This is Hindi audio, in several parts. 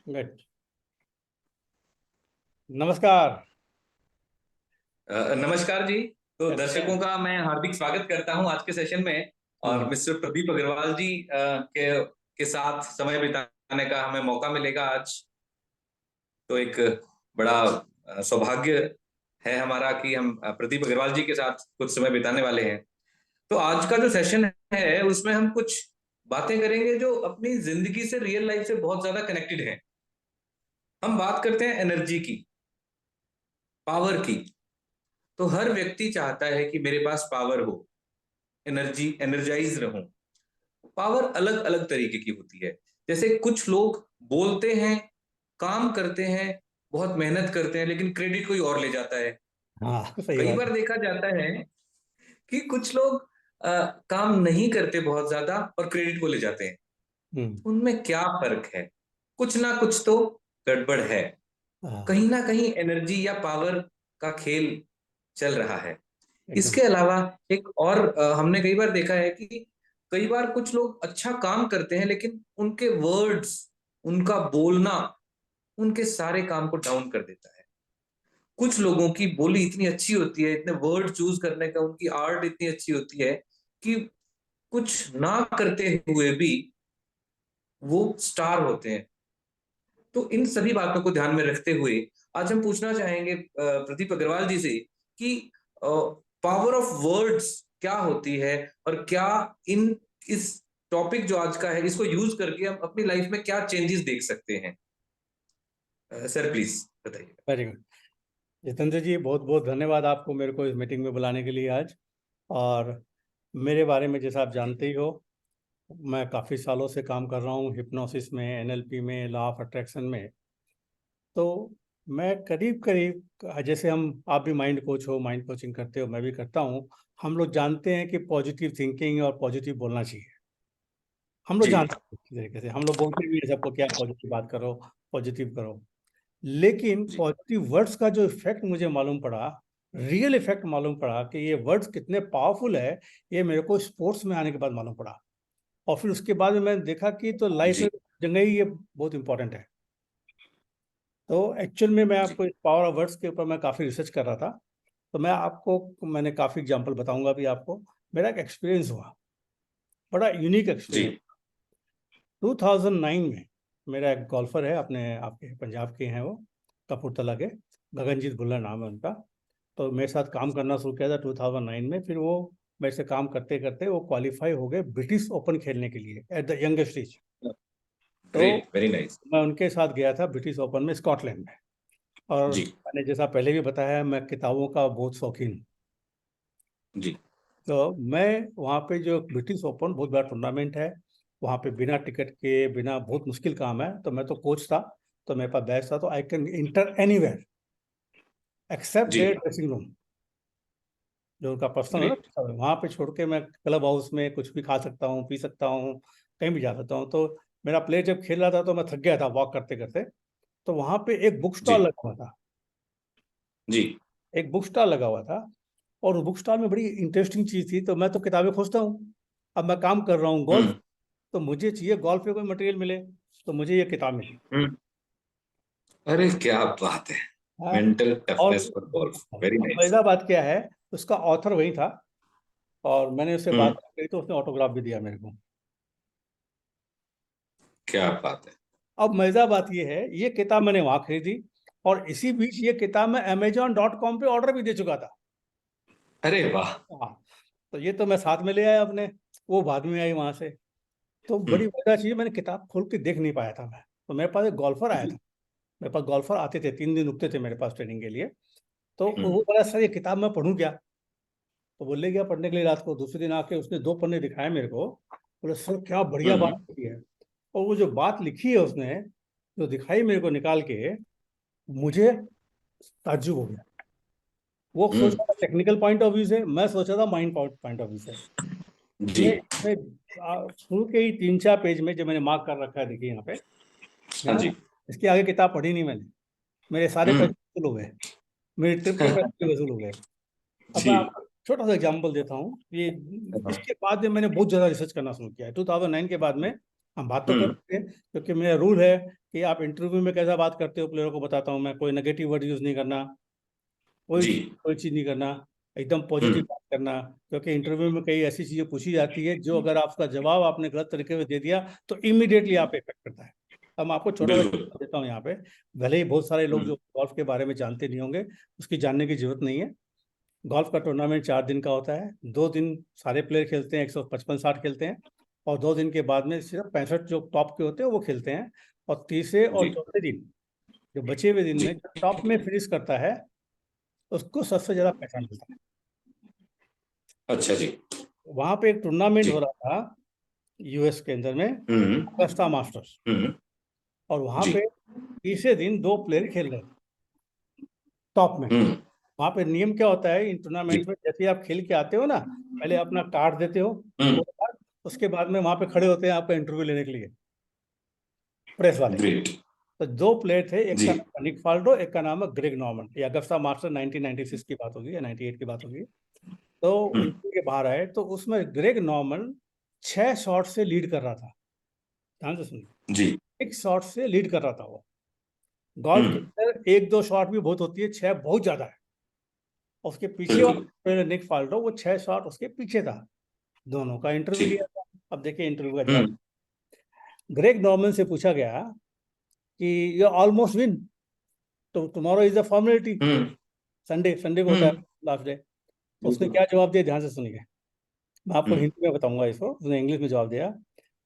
गुड। नमस्कार। नमस्कार जी। तो कैसे हैं? दर्शकों का मैं हार्दिक स्वागत करता हूं आज के सेशन में। और हम्म। मिस्टर प्रदीप अग्रवाल जी के साथ समय बिताने का हमें मौका मिलेगा आज। तो एक बड़ा सौभाग्य है हमारा कि हम प्रदीप अग्रवाल जी के साथ कुछ समय बिताने वाले हैं। तो आज का जो सेशन है उसमें हम कुछ बातें करेंगे जो अपनी जिंदगी से, रियल लाइफ से बहुत ज्यादा कनेक्टेड है। हम बात करते हैं एनर्जी की, पावर की। तो हर व्यक्ति चाहता है कि मेरे पास पावर हो, एनर्जाइज रहूं। पावर अलग अलग तरीके की होती है। जैसे कुछ लोग बोलते हैं, काम करते हैं, बहुत मेहनत करते हैं, लेकिन क्रेडिट कोई और ले जाता है। हाँ, सही कई बात बार है। देखा जाता है कि कुछ लोग काम नहीं करते बहुत ज्यादा और क्रेडिट को ले जाते हैं। हम्म। उनमें क्या फर्क है? कुछ ना कुछ तो गड़बड़ है। हाँ, कहीं ना कहीं एनर्जी या पावर का खेल चल रहा है। एकदम। इसके अलावा एक और हमने कई बार देखा है कि कई बार कुछ लोग अच्छा काम करते हैं, लेकिन उनके वर्ड्स, उनका बोलना उनके सारे काम को डाउन कर देता है। कुछ लोगों की बोली इतनी अच्छी होती है, इतने वर्ड चूज करने का उनकी आर्ट इतनी अच्छी होती है कि कुछ ना करते हुए भी वो स्टार होते हैं। तो इन सभी बातों को ध्यान में रखते हुए आज हम पूछना चाहेंगे प्रदीप अग्रवाल जी से कि पावर ऑफ वर्ड्स क्या होती है, और क्या इन इस टॉपिक जो आज का है इसको यूज करके हम अपनी लाइफ में क्या चेंजेस देख सकते हैं। सर प्लीज बताइए। Very good. जितेंद्र जी, बहुत बहुत धन्यवाद आपको मेरे को इस मीटिंग में बुलाने के लिए आज। और मेरे बारे में जैसा आप जानते ही हो, मैं काफ़ी सालों से काम कर रहा हूँ हिप्नोसिस में, एनएलपी में, लॉ ऑफ अट्रैक्शन में। तो मैं करीब करीब, जैसे हम, आप भी माइंड कोच हो, माइंड कोचिंग करते हो, मैं भी करता हूँ। हम लोग जानते हैं कि पॉजिटिव थिंकिंग और पॉजिटिव बोलना चाहिए। हम लोग जी जानते हैं अच्छी तरीके से, हम लोग बोलते भी हैं सबको क्या पॉजिटिव बात करो, पॉजिटिव करो। लेकिन जी पॉजिटिव वर्ड्स का जो इफेक्ट मुझे मालूम पड़ा, रियल इफेक्ट मालूम पड़ा कि ये वर्ड्स कितने पावरफुल है, ये मेरे को स्पोर्ट्स में आने के बाद मालूम पड़ा। और फिर उसके बाद में मैंने देखा कि तो लाइफ में जी जगह ही ये बहुत इंपॉर्टेंट है। तो एक्चुअल में मैं जी आपको इस पावर ऑफ वर्ड्स के ऊपर मैं काफ़ी रिसर्च कर रहा था। तो मैंने काफ़ी एग्जांपल बताऊंगा भी आपको। मेरा एक एक्सपीरियंस हुआ, बड़ा यूनिक जी एक्सपीरियंस। 2009 में मेरा एक गोल्फर है, अपने आपके पंजाब के हैं वो, कपूरथला के, गगनजीत भुल्लर नाम है उनका। तो मेरे साथ काम करना शुरू किया था 2009 में। फिर वो मेरे से काम करते करते वो क्वालिफाई हो गए ब्रिटिश ओपन खेलने के लिए एट द यंग एज। तो ग्रेट, वेरी नाइस। मैं उनके साथ गया था ब्रिटिश ओपन में, स्कॉटलैंड में। और जी मैंने जैसा पहले भी बताया, मैं किताबों का बहुत शौकीन हूँ। जी तो मैं वहाँ पे, जो ब्रिटिश ओपन बहुत बड़ा टूर्नामेंट है, वहाँ पे बिना टिकट के, बिना, बहुत मुश्किल काम है। तो मैं तो कोच था, तो मेरे पास बैच था, तो I can enter anywhere except जी देयर ड्रेसिंग रूम, जो उनका पर्सनल है ग्रेट। ना। वहाँ पे छोड़ के मैं क्लब हाउस में कुछ भी खा सकता हूँ, पी सकता हूँ, कहीं भी जा सकता हूँ। तो मेरा प्लेयर जब खेल रहा था तो मैं थक गया था वॉक करते करते। तो वहाँ पे एक बुक जी स्टॉल लगा हुआ था। जी एक बुक स्टॉल लगा हुआ था, और उस बुक स्टॉल में बड़ी इंटरेस्टिंग चीज़ थी। तो मैं तो किताबें खोजता हूँ, अब मैं काम कर रहा हूँ गोल्फ, हम्म तो मुझे चाहिए गोल्फ पे कोई मटेरियल मिले। तो मुझे ये किताब मिली। हम्म। अरे क्या बात है! हाँ। मेंटल और टफनेस फॉर गोल्फ, वेरी अब नाइस। मजेदार बात क्या है, उसका ऑथर वही था, और मैंने उससे बात हम्म। करी तो उसने ऑटोग्राफ भी दिया मेरे को। क्या बात है! अब मजेदार बात ये है, ये किताब मैंने वहां खरीदी, और इसी बीच ये किताब मैं Amazon.com पे ऑर्डर भी दे चुका था। अरे वाह! हाँ। तो ये तो मैं साथ में ले आया अपने, वो बाद में आई वहां से। तो बड़ी हम्म। मजेदार चीज, मैंने किताब खोल के देख नहीं पाया था मैं। तो मेरे पास एक गोल्फर आया था, जी। मेरे पास गोल्फर आते थे, 3 दिन रुकते थे मेरे पास ट्रेनिंग के लिए। तो वो हम्म बोला, सर ये किताब मैं पढ़ूं क्या? तो वो ले गया पढ़ने के लिए रात को। दूसरे दिन आके उसने 2 पन्ने दिखाए मेरे को, बोले सर क्या बढ़िया बात हम्म लिखी है। और वो जो बात लिखी है उसने, जो दिखाई मेरे को निकाल के, मुझे ताज्जुब हो गया। वो सोच हम्म। रहा था टेक्निकल पॉइंट ऑफ व्यू से, मैं सोचा था माइंड पॉइंट ऑफ व्यू से। जी। इसमें इसमें शुरू के ही 3-4 पेज में, जो मैंने मार्क कर रखा है, देखिए यहाँ पे, है हाँ ना। जी। इसके आगे किताब पढ़ी नहीं मैंने। मेरे सारे पैसे हम्म। वसूल हो गए, मेरी ट्रिप के पैसे भी वसूल हो गए। अब मैं जी। आपको छोटा सा एग्जांपल देता हूँ ये। हाँ। इसके बाद में मैंने बहुत ज़्यादा रिसर्च करना शुरू किया है 2009 के बाद में। हम बात तो करेंगे, क्योंकि मेरा रूल है कि आप इंटरव्यू में कैसा बात करते हो प्लेयरों को बताता हूँ मैं। कोई नेगेटिव वर्ड यूज नहीं करना, कोई जी। कोई चीज नहीं करना, एकदम पॉजिटिव बात करना। क्योंकि इंटरव्यू में कई ऐसी चीजें पूछी जाती है जो अगर आपका जवाब आपने गलत तरीके से दे दिया तो इमीडिएटली आप इफेक्ट करता है। अब मैं आपको छोटा सा बिल्कुल। example देता हूँ यहाँ पे। भले ही बहुत सारे लोग जो गोल्फ के बारे में जानते नहीं होंगे, उसकी जानने की जरूरत नहीं है। गोल्फ का टूर्नामेंट 4 दिन का होता है। 2 दिन सारे प्लेयर खेलते हैं, 155 खेलते हैं, और 2 दिन के बाद में सिर्फ 65 जो टॉप के होते हैं वो खेलते हैं। और तीसरे और जी। चौथे दिन, जो बचे हुए दिन जी। में जो टॉप में फिनिश करता है उसको सबसे ज्यादा पैसा मिलता है। अच्छा जी। वहां पे एक टूर्नामेंट जी। हो रहा था यूएस के अंदर में, हम्म। Agusta masters. हम्म। और वहां जी। पे तीसरे दिन 2 प्लेयर खेल रहे थे टॉप में। हम्म। वहां पे नियम क्या होता है इन जी। टूर्नामेंट में, जैसे आप खेल के आते हो ना, पहले अपना कार्ड देते हो हम्म। स्कोर कार्ड, उसके बाद में वहां पे खड़े होते हैं आपका इंटरव्यू लेने के लिए प्रेस वाले। ग्रेट। तो 2 प्लेयर थे, एक जी। का नाम निक फाल्डो, एक का नाम है ग्रेग नॉर्मन। ये अगस्ता मास्टर 1996 की बात होगी या 98 की बात होगी। तो हम्म। इंटरव्यू के बाहर आए तो उसमें ग्रेग नॉर्मन 6 शॉट से लीड कर रहा था। ध्यान से सुनिए, जी। 6 शॉट से लीड कर रहा था वो। गोल्फ के हम्म। अंदर 1-2 शॉट भी बहुत होती है, 6 बहुत ज्यादा है। और उसके पीछे वाला बिल्कुल। player निक फाल्डो, वो 6 शॉट उसके पीछे था। दोनों का इंटरव्यू जी। लिया था। अब देखिए इंटरव्यू का जवाब। हम्म। ग्रेग नॉर्मन से पूछा गया कि यू ऑलमोस्ट विन, तो tomorrow is a formality, hmm. Sunday Sunday को होता है हम्म। Last day. उसने बिल्कुल। क्या जवाब दिया, ध्यान से सुनिए। मैं आपको हम्म। हिंदी में बताऊंगा इसको। उसने इंग्लिश में जवाब दिया,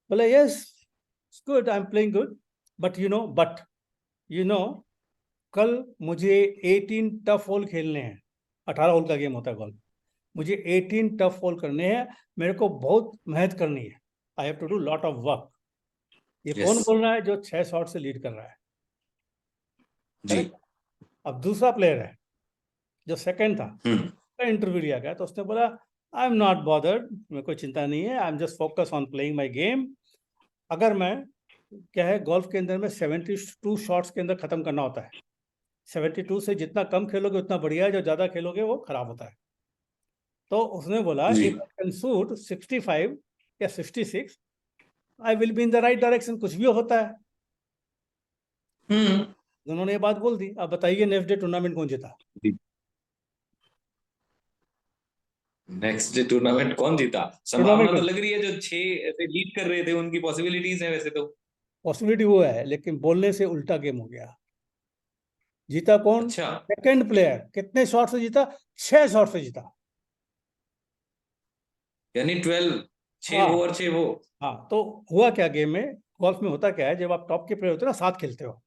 बोले yes good, I am playing good, but you know कल मुझे 18 टफ होल खेलने हैं। 18 होल का गेम होता है गोल्फ। मुझे 18 टफ होल करने हैं, मेरे को बहुत मेहनत करनी है। I have to do lot of work. ये यस। कौन बोल रहा है? जो 6 शॉट से लीड कर रहा है। जी। करेक्ट। अब दूसरा प्लेयर है जो सेकंड था, हम्म। इंटरव्यू लिया गया, तो उसने बोला आई एम नॉट बॉदर्ड, मेरे को चिंता नहीं है, I am just focus on playing my game. अगर मैं, क्या है गोल्फ के अंदर में 72 शॉट्स के अंदर खत्म करना होता है। 72 से जितना कम खेलोगे उतना बढ़िया है, जो ज्यादा खेलोगे वो खराब होता है। तो उसने बोला जी। इफ आई कैन शूट 65 या 66, I will be in the right direction. कुछ भी होता है। हम्म। उन्होंने ये बात बोल दी। अब बताइए नेक्स्ट डे टूर्नामेंट कौन जीता? नेक्स्ट डे टूर्नामेंट कौन जीता? टूर्नामेंट संभावना तो कौन? लग रही है जो 6 ऐसे लीड कर रहे थे उनकी पॉसिबिलिटीज है वैसे तो। पॉसिबिलिटी वो है, लेकिन बोलने से उल्टा गेम हो गया। जीता कौन? अच्छा। Second player. कितने शॉट से जीता? 6 शॉट से जीता। यानी 12, 6 वो हाँ। और 6 वो। हाँ, तो हुआ क्या गेम में, गोल्फ में होता क्या है, जब आप टॉप के प्लेयर होते हो ना, साथ खेलते हो,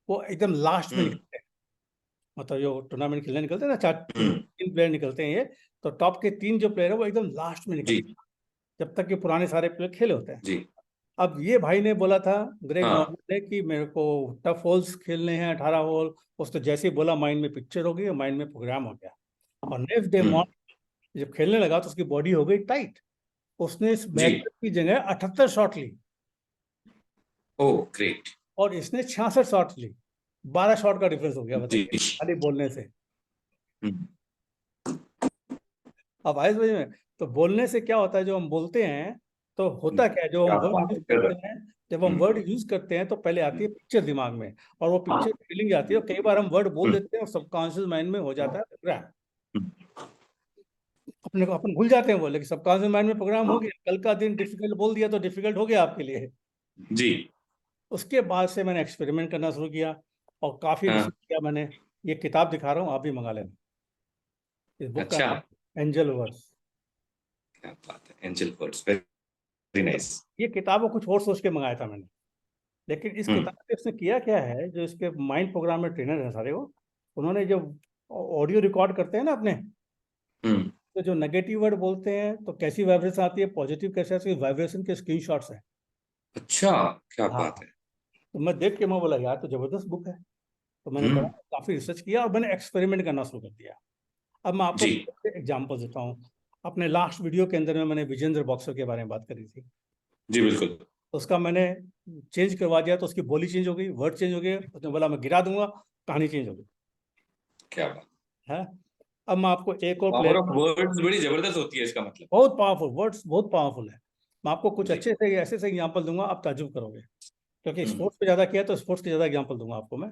वो एकदम लास्ट में हम्म। निकलते हैं। मतलब जो टूर्नामेंट खेलने निकलते हैं ना, चार तीन हम्म। तीन प्लेयर निकलते हैं ये। तो टॉप के 3 जो प्लेयर है वो एकदम लास्ट में जी। निकलते हैं, जब तक कि पुराने सारे प्लेयर खेले होते हैं। जी। अब ये भाई ने बोला था, ग्रेग हाँ। नॉर्मन ने, कि मेरे को टफ होल्स खेलने हैं 18 होल। उसने जैसे ही बोला माइंड में पिक्चर हो गई और माइंड में प्रोग्राम हो गया। और नेक्स्ट डे हम्म। मॉर्निंग जब खेलने लगा तो उसकी बॉडी हो गई टाइट। उसने इस जी। 72 की जगह 78 शॉट ली, ओ ग्रेट। और इसने 66 शॉट ली। 12 शॉट का डिफरेंस हो गया, जी। बताइए, खाली बोलने से। हम्म। अब आए समझ में? तो बोलने से क्या होता है, जो हम बोलते हैं तो होता क्या है, जो हम क्या वर्ड बात यूज कर करते रहे हैं, जब हम हैं। वर्ड यूज करते हैं तो पहले आती है पिक्चर दिमाग में, और वो पिक्चर फीलिंग आती है, और कई बार हम वर्ड बोल हम्म। देते हैं और सबकॉन्शियस माइंड में हो जाता है प्रोग्राम। हम्म। अपने को अपन भूल जाते हैं वो, लेकिन सबकॉन्शियस माइंड में प्रोग्राम हो गया। कल का दिन डिफिकल्ट बोल दिया तो डिफिकल्ट हो गया आपके लिए। जी। उसके बाद से मैंने एक्सपेरिमेंट करना शुरू किया, और काफी हाँ। रिसर्च किया मैंने। ये किताब दिखा रहा हूँ, आप भी मंगा लेना। इस बुक का अच्छा। नाम एंजल वर्स। क्या बात है, एंजल वर्ड्स, वेरी तो नाइस। ये किताब को कुछ और सोच के मंगाया था मैंने, लेकिन इस हम्म। किताब में उसने किया क्या है, जो इसके माइंड प्रोग्राम में ट्रेनर है सारे वो, उन्होंने जो ऑडियो रिकॉर्ड करते हैं ना अपने, हम्म। तो जो नेगेटिव वर्ड बोलते हैं तो कैसी वाइब्रेशन आती है, पॉजिटिव कैसे आती है, वाइब्रेशन के स्क्रीनशॉट्स हैं। अच्छा। क्या हाँ। बात है। तो मैं देख के मैं बोला यार तो जबरदस्त बुक है। तो मैंने पढ़ा, हम्म। काफी रिसर्च किया, और मैंने एक्सपेरिमेंट करना शुरू कर दिया। अब मैं आपको जी। एग्जाम्पल देता हूँ। अपने लास्ट वीडियो के अंदर में मैंने विजेंद्र बॉक्सर के बारे में बात करी थी। जी बिल्कुल। तो उसका मैंने चेंज करवा दिया, तो उसकी बोली चेंज हो गई, वर्ड चेंज हो गए। उसने बोला मैं गिरा दूंगा, कहानी चेंज हो गई क्या बात। है। अब मैं आपको एक और पावर प्लेयर, ऑफ वर्ड्स बड़ी जबरदस्त होती है इसका मतलब। बहुत पावरफुल वर्ड्स, बहुत पावरफुल है। मैं आपको कुछ जी। अच्छे से ऐसे से एग्जाम्पल दूंगा, आप ताजुब करोगे, क्योंकि हम्म। स्पोर्ट्स पे ज़्यादा किया तो स्पोर्ट्स के ज़्यादा एग्जाम्पल दूंगा आपको मैं।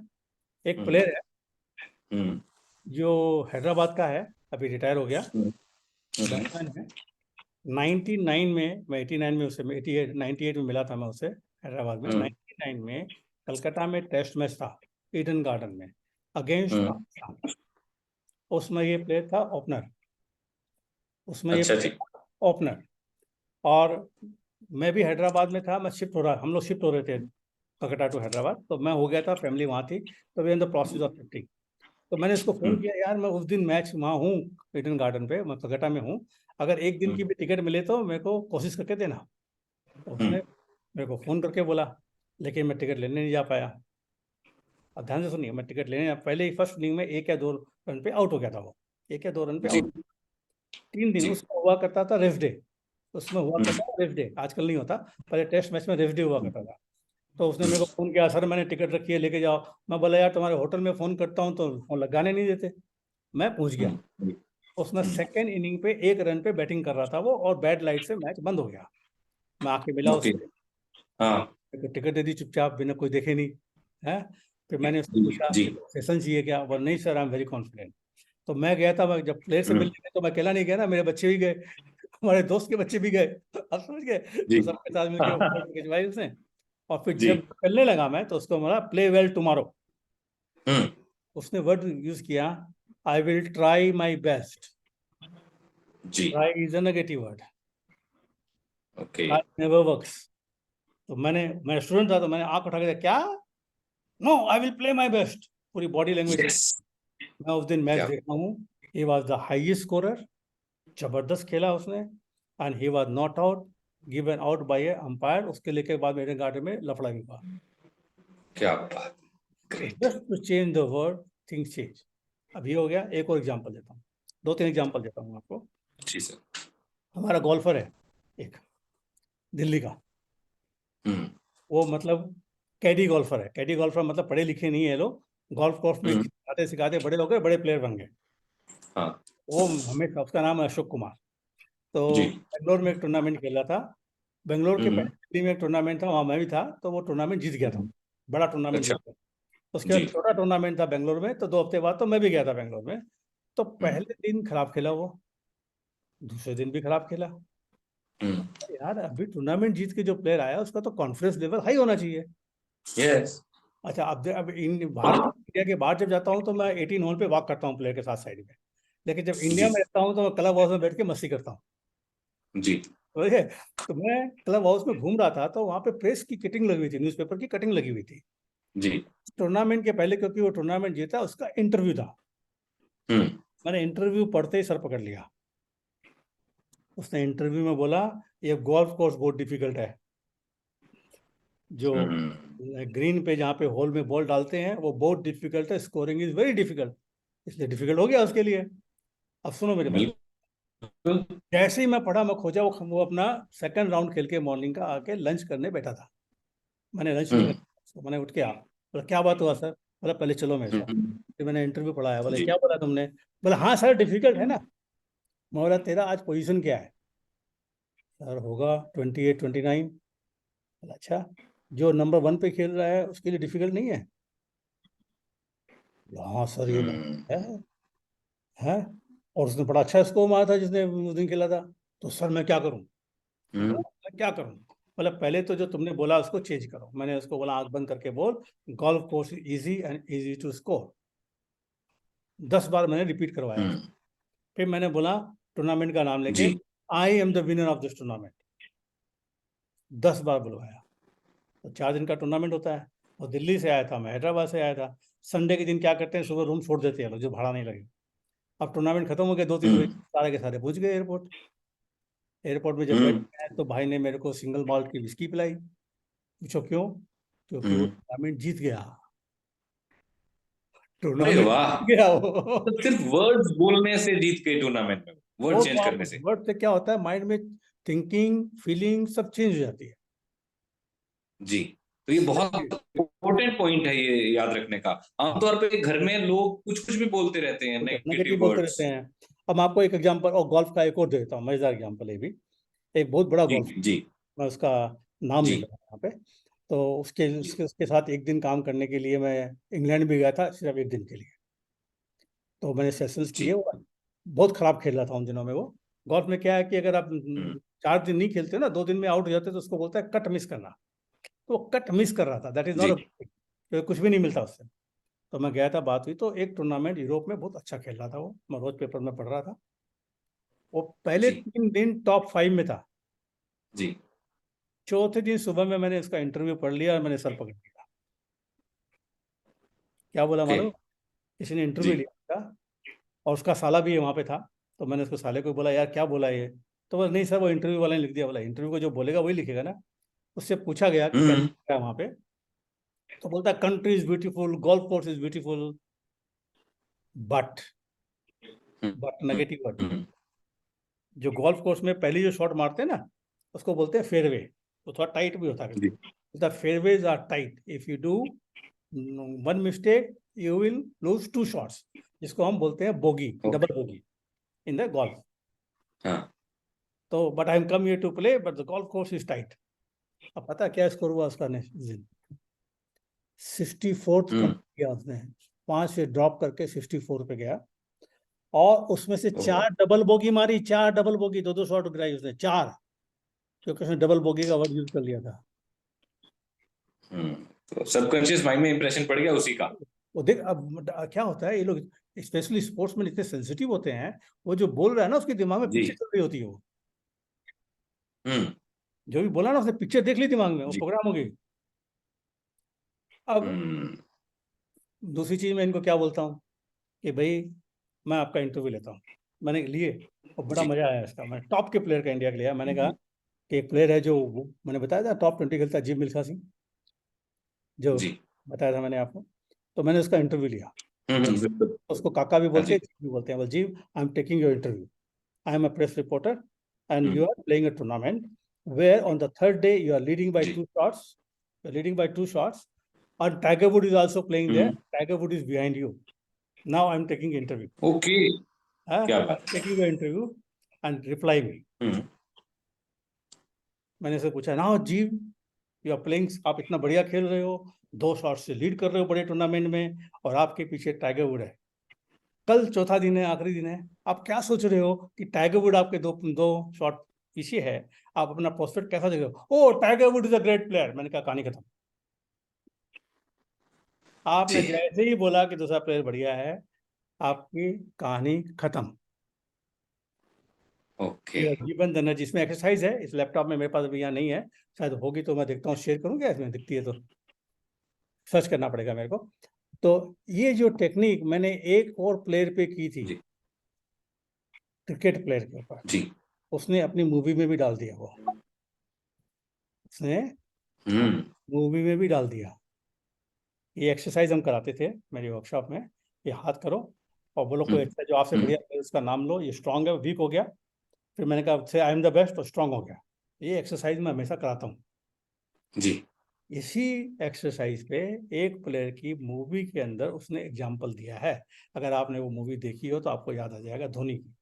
एक हम्म। प्लेयर है हम्म। जो हैदराबाद का है, अभी रिटायर हो गया, हम्म। हम्म। बैट्समैन है। 99 में, मैं 89 में उससे 88 98 में मिला था मैं उससे हैदराबाद में। 99 में कलकत्ता में टेस्ट मैच था ईडन गार्डन में अगेंस्ट हम्म। पाकिस्तान। उसमें ये प्लेयर था ओपनर, उसमें ये अच्छा प्लेयर जी। था ओपनर। और मैं भी हैदराबाद में था, मैं शिफ्ट हो रहा, हम लोग शिफ्ट हो रहे थे कलकत्ता टू हैदराबाद, तो मैं हो गया था, फैमिली वहाँ थी, तो we in the process of shifting. तो मैंने उसको फ़ोन हम्म। किया, यार मैं उस दिन मैच वहाँ हूँ ईडन गार्डन पे, मैं कलकत्ता में हूँ, अगर एक दिन की भी टिकट मिले तो मेरे को कोशिश करके देना। तो हम्म। उसने मेरे को फ़ोन करके बोला, लेकिन मैं टिकट लेने नहीं जा पाया। अब ध्यान से सुनिए, मैं टिकट लेने पहले ही फर्स्ट इनिंग में 1 या 2 रन पे आउट हो गया था वो, 1 या 2 रन पे जी। आउट। 3 दिन जी। उसका हुआ करता था रेस्ट डे, उसमें हुआ हम्म। करता था रेस्ट डे, आजकल नहीं होता, पहले टेस्ट मैच में रेस्ट डे हुआ करता था। तो उसने मेरे को फ़ोन किया, सर मैंने टिकट रखी है, लेके जाओ। मैं बोला, यार तुम्हारे होटल में फ़ोन करता हूँ तो फ़ोन लगाने नहीं देते। मैं पहुंच गया। हम्म। उसमें सेकेंड इनिंग पे 1 रन पे बैटिंग कर रहा था वो, और बैड लाइट से मैच बंद हो गया। मैं आके मिला ओके। उससे, हाँ। मेरे को टिकट दे दी चुपचाप, बिना कोई देखे नहीं है। फिर मैंने उससे जी। पूछा जी। सेशन चाहिए क्या, बोला नहीं sir, I am very confident. तो मैं गया था, मैं जब प्लेयर से हम्म। मिलने गया तो मैं अकेला नहीं गया ना, मेरे बच्चे भी गए, हमारे दोस्त के बच्चे भी गए, आप समझ गए, जी। तो सबके साथ मिलकर वो फोटो खिंचवाई उसने। और फिर जी। जब खेलने लगा मैं, तो उसको बोला प्ले वेल टुमारो। हम्म। उसने वर्ड यूज किया, I will try my best. जी। Try is a negative word, okay. Try never works. तो मैं स्टूडेंट था, तो मैंने आंख उठा के देखा, क्या, no I will play my best, पूरी बॉडी लैंग्वेज। यस। मैं उस दिन मैच क्या? देखा हूँ, he was the highest scorer, जबरदस्त खेला उसने, and he was not out, given out by a umpire. उसके लेके बाद मेरे गार्डन में लफड़ा भी हुआ। क्या बात! Great. Just to change the word, things change. अभी हो गया, एक और एग्जांपल देता हूँ, 2-3 एग्जांपल देता हूँ आपको। जी सर। हमारा गोल्फर है एक, दिल्ली का, हम्म। वो मतलब कैडी गोल्फर है। कैडी गोल्फर मतलब पढ़े लिखे नहीं है लोग, गोल्फ कोर्स में हम्म। सिखाते सिखाते बड़े लोग गए, बड़े प्लेयर बन गए। हाँ। वो हमें, उसका नाम है अशोक कुमार। तो जी। बेंगलोर में एक टूर्नामेंट खेला था, बेंगलोर के हम्म। पहले दिल्ली में एक टूर्नामेंट था, वहाँ मैं भी था, तो वो टूर्नामेंट जीत गया था, बड़ा टूर्नामेंट अच्छा। जीत गया। उसके जी। बाद छोटा टूर्नामेंट था बेंगलोर में, तो 2 हफ्ते बाद तो मैं भी गया था बेंगलोर में। तो हम्म। पहले दिन खराब खेला वो, दूसरे दिन भी खराब खेला। हम्म। यार अभी टूर्नामेंट जीत के जो प्लेयर आया, उसका तो कॉन्फिडेंस लेवल हाई होना चाहिए। यस। अच्छा, अब इन बाहर, इंडिया के बाहर जब जाता हूँ तो मैं 18 होल पे वॉक करता हूँ प्लेयर के साथ साइड में, लेकिन जब इंडिया जी। में रहता हूँ तो मैं क्लब हाउस में बैठ के मस्ती करता हूँ। जी। समझे? तो मैं क्लब हाउस में घूम रहा था, तो वहाँ पे प्रेस की कटिंग लगी हुई थी, न्यूज़पेपर की कटिंग लगी हुई थी जी। टूर्नामेंट के पहले, क्योंकि वो टूर्नामेंट जीता, उसका इंटरव्यू था। हम्म। मैंने इंटरव्यू पढ़ते ही सर पकड़ लिया। उसने इंटरव्यू में बोला, ये गोल्फ कोर्स बहुत डिफिकल्ट है, जो हम्म। ग्रीन पे जहाँ पे होल में बॉल डालते हैं वो बहुत डिफिकल्ट है, स्कोरिंग इज वेरी डिफिकल्ट। इसलिए डिफिकल्ट हो गया उसके लिए। अब सुनो मेरी बात, बिल्कुल। जैसे ही मैं पढ़ा, मैं खोजा, वो अपना सेकंड राउंड खेल के मॉर्निंग का आके लंच करने बैठा था। मैंने लंच नहीं हम्म। करा, तो मैंने उठ के बोला क्या बात हुआ सर, बोला पहले चलो मेरे साथ। हम्म। फिर मैंने इंटरव्यू पढ़ाया, बोले जी। क्या बोला तुमने, बोला हाँ सर डिफिकल्ट है ना। मैं बोला तेरा आज पोजीशन क्या है, सर होगा 28-29। बोला अच्छा, जो नंबर 1 पे खेल रहा है उसके लिए डिफिकल्ट नहीं है। बोला, हाँ सर ये बात हम्म। है। और उसने बड़ा अच्छा स्कोर मारा था जिसने उस दिन खेला था। तो सर मैं क्या करूं, हम्म। मैं क्या करूं। बोला पहले तो जो तुमने बोला उसको चेंज करो। मैंने उसको बोला आंख बंद करके बोल, golf course easy and easy to score. 10 बार मैंने रिपीट करवाया। हम्म। फिर मैंने बोला टूर्नामेंट का नाम लेके, जी। I am the winner of this tournament. 10 बार बुलवाया। तो 4 दिन का टूर्नामेंट होता है, और दिल्ली से आया था, मैं हैदराबाद से आया था। संडे के दिन क्या करते हैं, सुबह रूम छोड़ देते हैं लोग, जो भाड़ा नहीं लगे। अब टूर्नामेंट खत्म हो गया 2-3 बजे, हम्म। सारे के सारे पहुंच गए एयरपोर्ट। एयरपोर्ट में जब हम्म। बैठे हैं, तो भाई ने मेरे को सिंगल माल्ट की विस्की पिलाई। पूछो क्यों, क्योंकि वो हम्म। टूर्नामेंट जीत गया, अरे टूर्नामेंट वाह! जीत गया वो। तो सिर्फ वर्ड्स बोलने से जीत गए टूर्नामेंट में, वर्ड वो तो चेंज आप करने से। वर्ड से क्या होता है, माइंड में थिंकिंग फीलिंग सब चेंज हो जाती है। जी। तो ये बहुत इंपॉर्टेंट पॉइंट है, ये याद रखने का। हाँ, आमतौर पे घर में लोग कुछ कुछ भी बोलते रहते हैं, नेगेटिव नेगेटिव बोलते वर्ड्स। रहते हैं। अब मैं आपको एक एग्जांपल और गोल्फ का एक और देता हूँ, मजेदार एग्जांपल है भी। एक बहुत बड़ा जी। गोल्फ, जी। मैं उसका नाम जी लिख रहा था यहाँ पे। तो उसके जी उसके उसके साथ एक दिन काम करने के लिए मैं इंग्लैंड भी गया था, सिर्फ एक दिन के लिए। तो मैंने सेशंस जी। किए। वो बहुत खराब खेल रहा था उन दिनों में वो। गोल्फ में क्या है कि अगर आप हम्म, 4 दिन नहीं खेलते ना, 2 दिन में आउट हो जाते तो उसको बोलता है कट मिस करना। तो वो कट मिस कर रहा था, दैट इज नॉट जी। अ, कुछ भी नहीं मिलता उससे। तो मैं गया था, बात हुई, तो एक टूर्नामेंट यूरोप में बहुत अच्छा खेल रहा था वो, मैं रोज पेपर में पढ़ रहा था। वो पहले जी 3 दिन टॉप 5 में था। जी। चौथे दिन सुबह में मैंने उसका इंटरव्यू पढ़ लिया और मैंने सर पकड़ लिया। क्या बोला ओके। मालूम? किसी ने जी। इंटरव्यू लिया था और उसका साला भी वहाँ पे था। तो मैंने उसको साले को बोला, यार क्या बोला ये? तो बोला, नहीं सर, वो इंटरव्यू वाले ने लिख दिया। बोला, इंटरव्यू को जो बोलेगा वही लिखेगा ना। उससे पूछा गया कि हम्म क्या है वहाँ पे। तो बोलता है country is beautiful, golf course is beautiful, but, hmm but hmm negative word. Hmm, जो गोल्फ कोर्स में पहली जो शॉट मारते हैं ना, उसको बोलते हैं फेयरवे। तो थोड़ा टाइट भी होता है जी। बिल्कुल। The fairways are tight, if you do one mistake you will lose 2 shots, जिसको हम बोलते हैं bogey, okay. Double bogey in the golf. हाँ। तो but I am come here to play, but the golf course is tight. अब पता है क्या स्कोर हुआ उसका नेक्स्ट दिन? 64th हम्म। कंप्लीट किया उसने। 5 से ड्रॉप करके 64 पे गया। और उसमें से ओहो। 4 डबल बोगी मारी, 4 डबल बोगी, 2-2 शॉट गिराई उसने, 4। क्योंकि उसने डबल बोगी का वर्ड यूज कर लिया था। हम्म। तो सबकॉन्शियस माइंड में इंप्रेशन पड़ गया उसी का। वो देख, अब क्या होता है, ये लोग स्पेशली स्पोर्ट्स में इतने सेंसिटिव होते हैं। वो जो बोल रहा है ना, उसके दिमाग में जी। पिक्चर चल रही होती है वो। हम्म। जो भी बोला ना, उसने पिक्चर देख ली दिमाग में, वो जी। प्रोग्राम हो गई। अब हम्म। दूसरी चीज मैं इनको क्या बोलता हूँ कि भाई, मैं आपका इंटरव्यू लेता हूँ। मैंने लिए और बड़ा जी मजा आया इसका। मैं टॉप के प्लेयर का इंडिया के लिया। मैंने कहा जी कि एक प्लेयर है जो मैंने बताया था टॉप 20 खेलता है, जिम मिल्खा सिंह, जो जी। बताया था मैंने आपको। तो मैंने उसका इंटरव्यू लिया। बिल्कुल। उसको काका भी हाँ बोलते जी। हैं, जीव भी बोलते हैं। बोल, जीव, I am taking your interview. I am a press reporter and you hmm, are playing a tournament where on the third day you are leading by जी। 2 shots. You're leading by 2 shots. And Tiger Woods is also playing there. Hmm. Tiger Woods is behind you. Now I'm taking interview. Okay. क्या बात I'm है। taking your interview and reply me. हम्म मैंने से पूछा, ना जीव, यू आर प्लेइंग, आप इतना बढ़िया खेल रहे हो, 2 शॉट से लीड कर रहे हो बड़े टूर्नामेंट में, और आपके पीछे टाइगर वुड है। कल चौथा दिन है, आखिरी दिन है। आप क्या सोच रहे हो कि टाइगर वुड आपके दो दो शॉट पीछे है? आप अपना प्रोस्पेक्ट कैसा देख रहे हो? Oh, tiger wood is a great player. मैंने कहा, कहानी खत्म। आपने जी। जैसे ही बोला कि दूसरा प्लेयर बढ़िया है, आपकी कहानी खत्म। ओके। जीवन एनर्जी, इसमें एक्सरसाइज है, इस लैपटॉप में मेरे पास अभी यहाँ नहीं है। शायद होगी तो मैं देखता हूँ, शेयर करूँ क्या इसमें, दिखती है तो सर्च करना पड़ेगा मेरे को। तो ये जो टेक्निक मैंने एक और प्लेयर पे की थी, जी क्रिकेट प्लेयर के ऊपर, जी। उसने अपनी मूवी में भी डाल दिया। वो उसने हम्म मूवी में भी डाल दिया। ये एक्सरसाइज हम कराते थे मेरे वर्कशॉप में। ये हाथ करो और बोलो कोई हम्म अच्छा जो आपसे हम्म, बढ़िया प्लेयर, उसका नाम लो। ये स्ट्रांग है, वीक हो गया, फिर मैंने कहा से आई एम द बेस्ट, और स्ट्रांग हो गया। ये एक्सरसाइज मैं हमेशा कराता हूँ। जी। इसी एक्सरसाइज पे एक प्लेयर की मूवी के अंदर उसने एग्जाम्पल दिया है। अगर आपने वो मूवी देखी हो तो आपको याद आ जाएगा, धोनी की।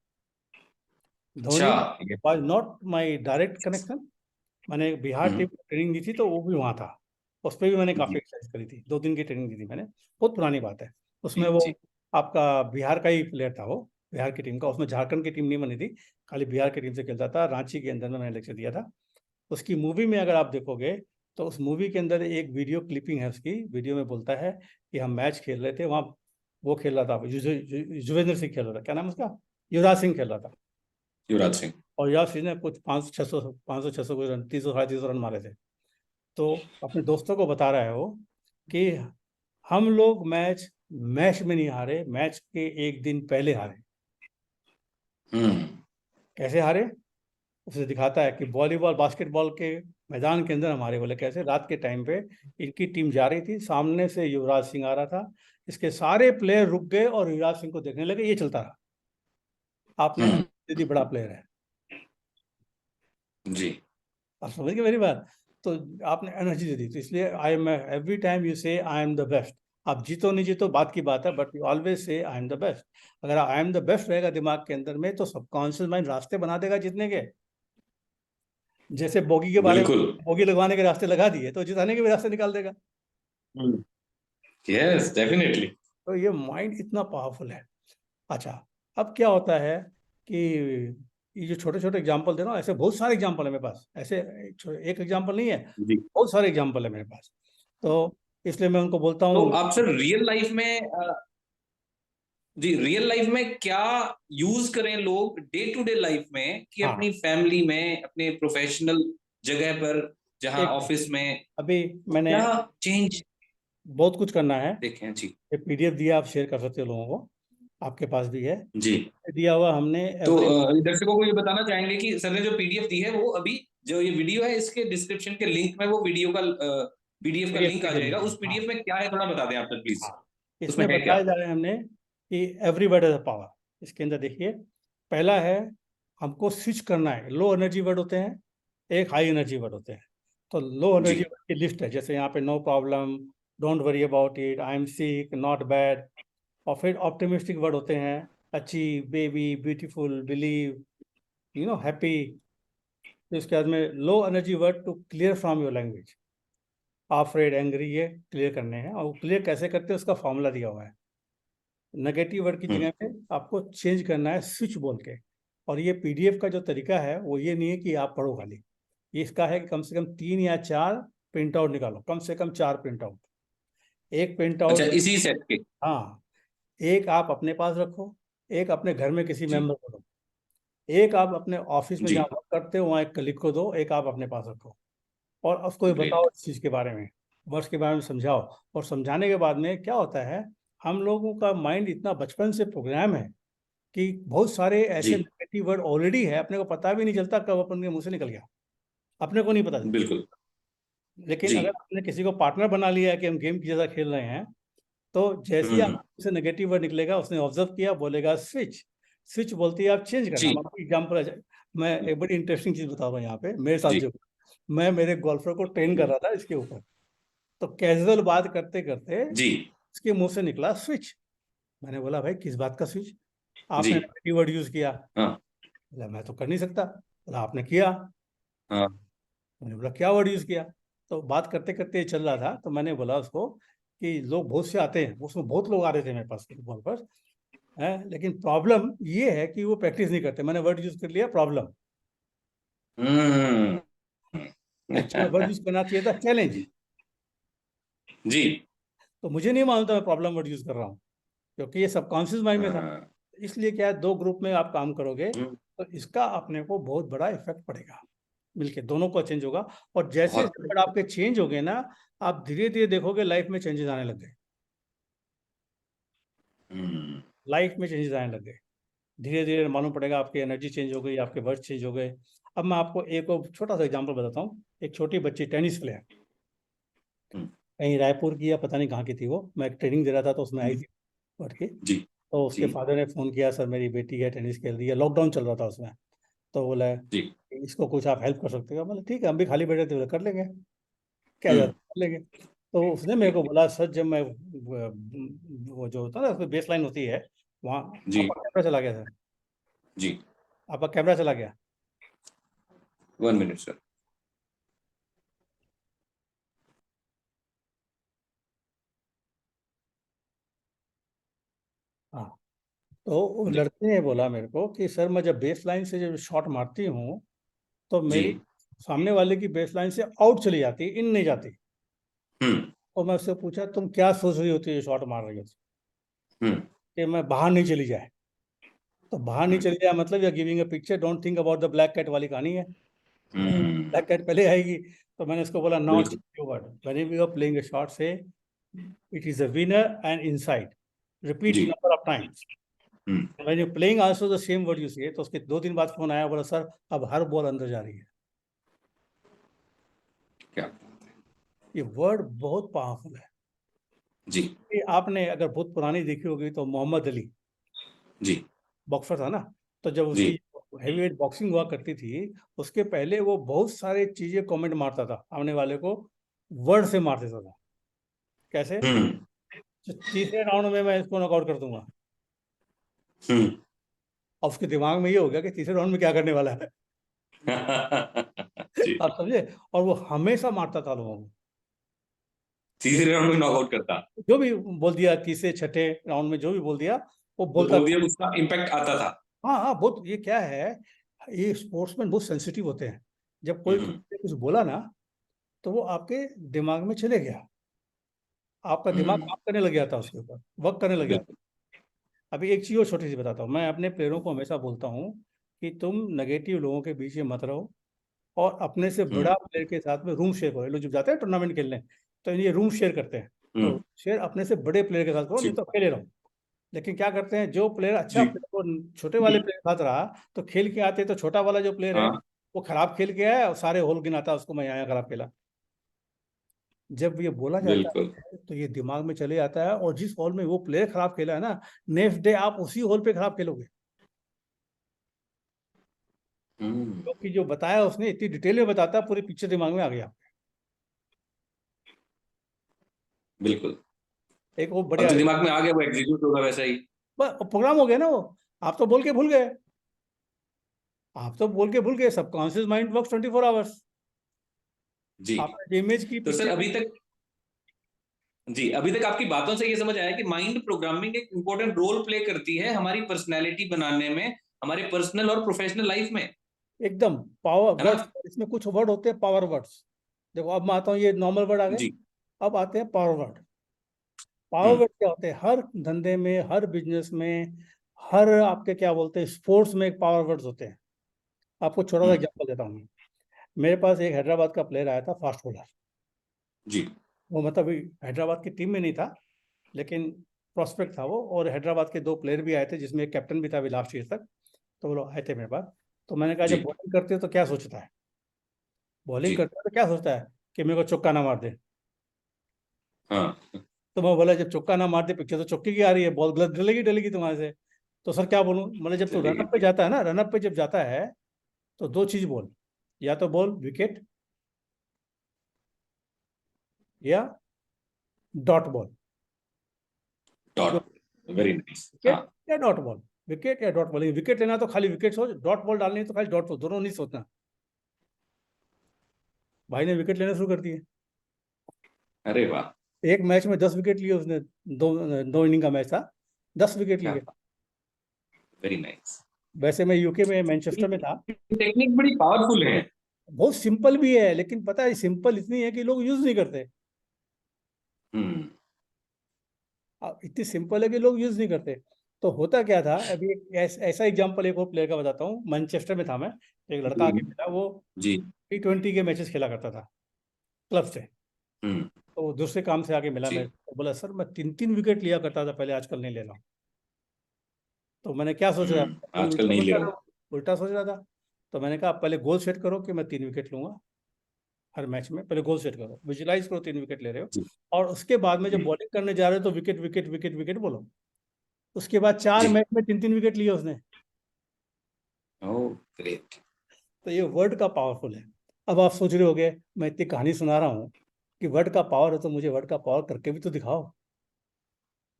अच्छा। धोनी ये was not my direct connection. मैंने बिहार टीम हम्म को ट्रेनिंग दी थी, तो वो भी वहाँ था। उस पर भी मैंने काफ़ी जी एक्सरसाइज करी थी, 2 दिन की ट्रेनिंग दी थी मैंने। बहुत पुरानी बात है। जी उसमें वो जी। आपका बिहार का ही प्लेयर था वो, बिहार की टीम का। उसमें झारखंड की टीम नहीं बनी थी, खाली बिहार की टीम से खेलता था। रांची के अंदर में मैंने लेक्चर दिया था। उसकी मूवी में अगर आप देखोगे, तो उस मूवी के अंदर एक वीडियो क्लिपिंग है उसकी। वीडियो में बोलता है कि हम मैच खेल रहे थे वहाँ, वो खेल रहा था, युजवेंद्र सिंह खेल रहा था, क्या नाम है उसका, युवराज सिंह खेल रहा था। युवराज सिंह। और युवराज सिंह ने कुछ 500 600 रन, 300 साढ़े 300 रन मारे थे। तो अपने दोस्तों को बता रहा है वो कि हम लोग मैच मैच में नहीं हारे, मैच के एक दिन पहले हारे। हम्म कैसे हारे? उसे दिखाता है कि वॉलीबॉल बास्केटबॉल के मैदान के अंदर हमारे, बोले कैसे, रात के टाइम पे इनकी टीम जा रही थी, सामने से युवराज सिंह आ रहा था। इसके सारे प्लेयर रुक गए और युवराज सिंह को देखने लगे। ये चलता रहा। आपने हम्म, दीदी बड़ा प्लेयर है। जी। आप समझ गए मेरी बात? तो आपने एनर्जी दे दी। तो इसलिए I am, every time you से आई एम द बेस्ट। आप जीतो नहीं जीतो बात की बात है, but you always say I am the best. अगर आई एम द बेस्ट रहेगा दिमाग के अंदर में, तो सबकॉन्शियस माइंड रास्ते बना देगा जीतने के। जैसे बोगी के बारे में, बिल्कुल। बोगी लगवाने के रास्ते लगा दिए तो जिताने के भी रास्ते निकाल देगा। Yes definitely. तो ये माइंड इतना पावरफुल है। अच्छा, अब क्या होता है कि ये जो छोटे छोटे एग्जाम्पल दे रहा हूँ, ऐसे बहुत सारे एग्जाम्पल है मेरे पास, ऐसे एक एग्जाम्पल नहीं है, जी। बहुत सारे एग्जाम्पल है मेरे पास। तो इसलिए मैं उनको बोलता तो हूँ। आप सर रियल लाइफ में जी रियल लाइफ में क्या यूज करें लोग डे टू डे लाइफ में कि हाँ, अपनी फैमिली में, अपने प्रोफेशनल जगह पर, जहां एक ऑफिस में, अभी तो मैंने क्या चेंज बहुत कुछ करना है। देखें? जी। ये पीडीएफ दिया, आप शेयर कर सकते हो लोगों को, आपके पास भी है जी। दिया हुआ हमने तो एवरी। दर्शकों को ये बताना चाहेंगे कि सर ने जो पीडीएफ दी है वो अभी जो ये वीडियो है इसके डिस्क्रिप्शन के लिंक में वो वीडियो का पीडीएफ का पीडीएफ लिंक की आ जो जाएगा। लिंक है, उस हाँ पीडीएफ में क्या है थोड़ा बता दें आप सर प्लीज। हाँ, उसमें इसमें है क्या? बताया जा रहा है हमने कि every word is a power. इसके अंदर देखिए, पहला है हमको स्विच करना है। लो एनर्जी वर्ड होते हैं, एक हाई एनर्जी वर्ड होते हैं। तो लो जी। एनर्जी वर्ड की लिस्ट है, जैसे यहाँ पे no problem, don't worry about it, I am sick, not bad. और फिर ऑप्टिमिस्टिक वर्ड होते हैं, achieve, baby, beautiful, believe, happy. तो इसके बाद में low energy word to clear from your language, afraid, angry, ये क्लियर करने हैं। और क्लियर कैसे करते हैं उसका फॉर्मूला दिया हुआ है। नेगेटिव वर्ड की हम्म। जगह पे आपको चेंज करना है स्विच बोल के। और ये पीडीएफ का जो तरीका है वो ये नहीं है कि आप पढ़ो खाली, ये इसका है कि कम से कम 3 या 4 प्रिंट आउट निकालो, कम से कम 4 प्रिंट आउट। एक प्रिंट अच्छा, आउट, इसी सेट के? हाँ, एक आप अपने पास रखो, एक अपने घर में किसी जी। मेंबर को दो, एक आप अपने ऑफिस में जी। जहाँ वर्क करते हो वहाँ एक कलीग को दो, एक आप अपने पास रखो। और उसको ये बताओ ग्रेट। इस चीज़ के बारे में, वर्ड्स के बारे में समझाओ। और समझाने के बाद में क्या होता है, हम लोगों का माइंड इतना बचपन से प्रोग्राम है कि बहुत सारे जी। ऐसे नेगेटिव वर्ड ऑलरेडी है, अपने को पता भी नहीं चलता कब अपन के मुंह से निकल गया, अपने को नहीं पता चलता। बिल्कुल। लेकिन जी। अगर आपने किसी को पार्टनर बना लिया है कि हम गेम की जैसा खेल रहे हैं, तो जैसे ही हम्म। आप से नेगेटिव वर्ड निकलेगा, उसने ऑब्जर्व किया, बोलेगा स्विच। स्विच बोलती है आप चेंज करना। जी। अब आपको एग्जाम्पल, मैं एक बड़ी इंटरेस्टिंग चीज बता रहा हूँ यहाँ पे मेरे साथ जी। जो, मैं मेरे गोल्फर को ट्रेन कर रहा था इसके ऊपर। तो कैजुअल बात करते करते जी। उसके मुंह से निकला स्विच। मैंने बोला भाई किस बात का स्विच, जी। आपने नेगेटिव वर्ड यूज किया। हाँ। बोला मैं तो कर नहीं सकता। बोला आपने किया। हाँ। मैंने बोला क्या वर्ड यूज किया। तो बात करते करते ये चल रहा था, तो मैंने बोला उसको कि लोग बहुत से आते हैं, उसमें बहुत लोग आ रहे थे मेरे पास फुटबॉल पर है, लेकिन प्रॉब्लम ये है कि वो प्रैक्टिस नहीं करते। मैंने वर्ड यूज कर लिया प्रॉब्लम, हम्म। एक्चुअली वर्ड यूज करना चाहिए था चैलेंज। जी। तो मुझे नहीं मालूम था मैं प्रॉब्लम वर्ड यूज कर रहा हूँ, क्योंकि ये सबकॉन्शियस माइंड में था। हाँ। इसलिए क्या है, 2 ग्रुप में आप काम करोगे हम्म। तो इसका अपने को बहुत बड़ा इफेक्ट पड़ेगा, मिलके दोनों को चेंज होगा। और जैसे बहुत। जैसे आपके चेंज हो गए ना, आप धीरे धीरे देखोगे लाइफ में चेंजेस आने लग गए, हम्म। लाइफ में चेंजेस आने लग गए। धीरे धीरे मालूम पड़ेगा आपकी एनर्जी चेंज हो गई, आपके वर्ड्स चेंज हो गए। अब मैं आपको एक और छोटा सा एग्जांपल बताता हूँ। एक छोटी बच्ची टेनिस प्लेयर, हम्म। कहीं रायपुर की या पता नहीं कहाँ की थी वो, मैं ट्रेनिंग दे रहा था तो उसमें आई हम्म। थी पढ़ के। जी। तो उसके जी। फादर ने फ़ोन किया, सर मेरी बेटी है टेनिस खेल रही है, लॉकडाउन चल रहा था उसमें। तो बोला जी। इसको कुछ आप हेल्प कर सकते हो। बोला ठीक है, हम भी खाली बैठे थे, बोले कर लेंगे, क्या जाता हम्म। है, कर लेंगे। तो उसने मेरे को बोला सर जब मैं वो जो होता है ना बेस लाइन होती है वहाँ, जी। आपका कैमरा चला गया सर, जी। आपका कैमरा चला गया। 1 मिनट सर। हाँ, तो वो जी। लड़के ने बोला मेरे को कि सर मैं जब बेस लाइन से जब शॉट मारती हूँ तो जी। मेरी सामने वाले की बेस लाइन से आउट चली जाती है, इन नहीं जाती। हम्म। और मैं उससे पूछा तुम क्या सोच रही होती है शॉट मार रही हो, हम्म। कि मैं बाहर नहीं चली जाए। तो बाहर नहीं हम्म। चली जाए मतलब you are giving a picture, don't think about the black cat वाली कहानी है, हम्म। ब्लैक कैट पहले आएगी। तो मैंने उसको बोला नाउ बिल्कुल। Change your word, whenever you are playing a shot say it is a winner and inside, repeat जी। Number of times. Hmm. When you playing also the same word you say. तो उसके 2 दिन बाद फोन आया, बोला सर अब हर बॉल अंदर जा रही है। क्या? ये वर्ड बहुत पावरफुल है। जी। ये आपने अगर बहुत पुरानी देखी होगी तो मोहम्मद अली जी। बॉक्सर था ना, तो जब जी। उसकी हैवीवेट बॉक्सिंग हुआ करती थी, उसके पहले वो बहुत सारे चीजें कमेंट मारता था, सामने वाले को वर्ड से मार देता था। कैसे, हम्म। तो तीसरे राउंड में मैं इसको नॉकआउट कर दूंगा। हम्म। और उसके दिमाग में ये हो गया कि तीसरे राउंड में क्या करने वाला है। जी, आप समझे। और वो हमेशा मारता था लोगों को, तीसरे राउंड में नॉकआउट करता, जो भी बोल दिया, तीसरे छठे राउंड में जो भी बोल दिया वो जो बोलता बोल था। दिया उसका इम्पैक्ट आता था। हाँ हाँ, बहुत, ये क्या है, ये स्पोर्ट्समैन बहुत सेंसिटिव होते हैं। जब कोई हम्म, कुछ बोला ना, तो वो आपके दिमाग में चले गया, आपका दिमाग हम्म, काम करने लग गया था, उसके ऊपर वर्क करने लग गया था। बिल्कुल। अभी एक चीज़ और छोटी सी बताता हूँ, मैं अपने प्लेयरों को हमेशा बोलता हूँ कि तुम नेगेटिव लोगों के बीच में मत रहो, और अपने से हम्म, बड़ा प्लेयर के साथ में रूम शेयर करो। ये लोग जब जाते हैं टूर्नामेंट खेलने, तो ये रूम शेयर करते हैं, तो हम्म, शेयर अपने से बड़े प्लेयर के साथ करो, नहीं जी, तो अकेले रहो। लेकिन क्या करते हैं, जो प्लेयर अच्छा जी, प्लेयर वो छोटे वाले जी, प्लेयर के साथ रहा, तो खेल के आते तो छोटा वाला जो प्लेयर है हाँ, वो खराब खेल के आया और सारे होल गिनाता उसको, मैं यहाँ खराब खेला। जब ये बोला जाता बिल्कुल। है तो ये दिमाग में चले जाता है, और जिस हॉल में वो प्लेयर खराब खेला है ना, नेक्स्ट डे आप उसी हॉल पे खराब खेलोगे, हम्म, क्योंकि जो बताया उसने इतनी डिटेल में बताता है, पूरी पिक्चर दिमाग में आ गया। बिल्कुल। एक वो अब बढ़िया, जो दिमाग में आ गया वो एग्जीक्यूट होगा वैसा ही। बस प्रोग्राम हो गया ना वो। आप तो बोल के भूल गए, आप तो बोल के भूल गए, सबकॉन्शियस माइंड वर्क्स 24 आवर्स। जी। आपने जो इमेज की तो सर पिक्चर की। अभी तक, जी, अभी तक आपकी बातों से ये समझ आया कि माइंड प्रोग्रामिंग एक इंपॉर्टेंट रोल प्ले करती है हमारी पर्सनैलिटी बनाने में, हमारे पर्सनल और प्रोफेशनल लाइफ में, एकदम पावर है ना? वर्ड्स, इसमें कुछ वर्ड होते हैं पावर वर्ड्स। देखो अब मैं आता हूँ, ये नॉर्मल वर्ड आ गए, जी। अब आते हैं पावर वर्ड। पावर हम्म, वर्ड क्या होते हैं, हर धंधे में, हर बिजनेस में, हर आपके क्या बोलते हैं स्पोर्ट्स में एक पावर वर्ड्स होते हैं। आपको छोटा सा हम्म, एग्जांपल देता हूँ मैं। मेरे पास एक हैदराबाद का प्लेयर आया था, फास्ट बॉलर। जी, वो मतलब हैदराबाद की टीम में नहीं था, लेकिन प्रोस्पेक्ट था वो, और हैदराबाद के दो प्लेयर भी आए थे, जिसमें एक कैप्टन भी था अभी लास्ट ईयर तक। तो वो लोग आए थे मेरे पास। तो मैंने कहा, जब जी, बॉलिंग करते हो तो क्या सोचता है, बॉलिंग जी, करते हो तो क्या सोचता है कि मेरे को चौका ना मार दे। हाँ, तो मैं बोला, जब चौका ना मार दे, पिक्चर तो चौके की आ रही है, बॉल गलत डलेगी डलेगी तुम्हारे से। तो सर क्या बोलूं, मतलब जब तू चलेगी। रनअप पे जाता है ना, रनअप पे जब जाता है, तो दो चीज बोल, या तो बोल विकेट, या डॉट बॉल। दो, डॉट, वेरी नाइस, हाँ। विकेट या डॉट बॉल, विकेट या डॉट बॉल। विकेट लेना तो खाली विकेट सोच, डॉट बॉल डालनी है तो खाली डॉट सोच, दोनों नहीं सोचना। भाई ने विकेट लेना शुरू कर दिए। अरे वाह, एक मैच में 10 विकेट लिए उसने, दो दो इनिंग का मैच था, 10 विकेट क्या, लिए। Very nice. वैसे मैं यूके में मैनचेस्टर में था। टेक्निक बड़ी पावरफुल है। बहुत सिंपल भी है, लेकिन पता है सिंपल इतनी है कि लोग यूज नहीं करते। हम्म, इतनी सिंपल है कि लोग यूज नहीं करते। तो होता क्या था, अभी एक ऐसा एग्जांपल एक और प्लेयर का बताता हूँ। मैनचेस्टर में था मैं, एक लड़का आके मिला, वो जी, T20 के मैचेस खेला करता था क्लब से। हम्म, तो वो दूसरे काम से आके मिला मेरे जी, को, बोला सर मैं 3 3 विकेट लिया करता था पहले, आजकल नहीं ले रहा हूँ। तो मैंने क्या सोच रहा था, तीन आजकल विकेट नहीं ले उल्टा रहा हूँ। उल्टा सोच रहा था। तो मैंने कहा, आप पहले गोल सेट करो कि मैं 3 विकेट लूंगा हर मैच में, पहले गोल सेट करो, विजुलाइज करो 3 विकेट ले रहे हो, जी, और उसके बाद में जब जी, बॉलिंग करने जा रहे हो तो विकेट विकेट विकेट विकेट बोलो। उसके बाद चार जी, मैच में 3 3 विकेट लिए उसने। ओह, ग्रेट। तो ये वर्ड का पावरफुल है। अब आप सोच रहे होगे, मैं इतनी कहानी सुना रहा हूँ कि वर्ड का पावर है, तो मुझे वर्ड का पावर करके भी तो दिखाओ।